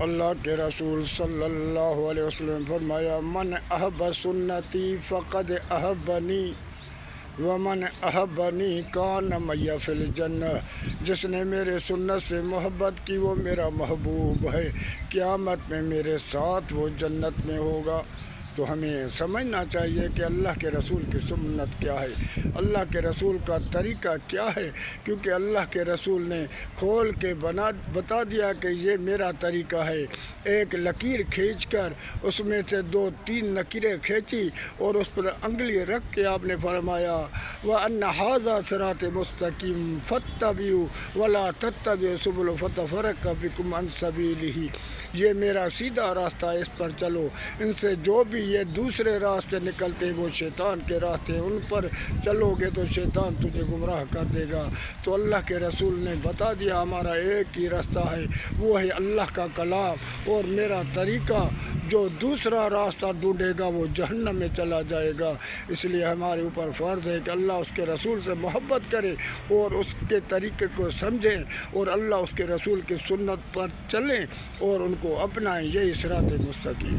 اللہ کے رسول صلی اللہ علیہ وسلم فرمایا من احب سنتی فقد احبنی ومن احبنی کان معی فی الجنہ، جس نے میرے سنت سے محبت کی وہ میرا محبوب ہے، قیامت میں میرے ساتھ وہ جنت میں ہوگا۔ تو ہمیں سمجھنا چاہیے کہ اللہ کے رسول کی سنت کیا ہے، اللہ کے رسول کا طریقہ کیا ہے، کیونکہ اللہ کے رسول نے کھول کے بتا دیا کہ یہ میرا طریقہ ہے۔ ایک لکیر کھینچ کر اس میں سے 2-3 لکیریں کھینچی اور اس پر انگلی رکھ کے آپ نے فرمایا وَأَنَّ هَذَا صِرَاطِ مُسْتَقِيمٌ فَاتَّبِعُوهُ وَلَا تَتَّبِعُوا السُّبُلَ فَتَفَرَّقَ بِكُمْ عَنْ سَبِيلِهِ، یہ میرا سیدھا راستہ ہے، اس پر چلو، ان سے جو بھی یہ دوسرے راستے نکلتے ہیں وہ شیطان کے راستے ہیں، ان پر چلو گے تو شیطان تجھے گمراہ کر دے گا۔ تو اللہ کے رسول نے بتا دیا ہمارا ایک ہی راستہ ہے، وہ ہے اللہ کا کلام اور میرا طریقہ، جو دوسرا راستہ ڈھونڈے گا وہ جہنم میں چلا جائے گا۔ اس لیے ہمارے اوپر فرض ہے کہ اللہ اس کے رسول سے محبت کرے اور اس کے طریقے کو سمجھیں اور اللہ اس کے رسول کی سنت پر چلیں اور ان کو اپنائیں، یہی صراط مستقیم۔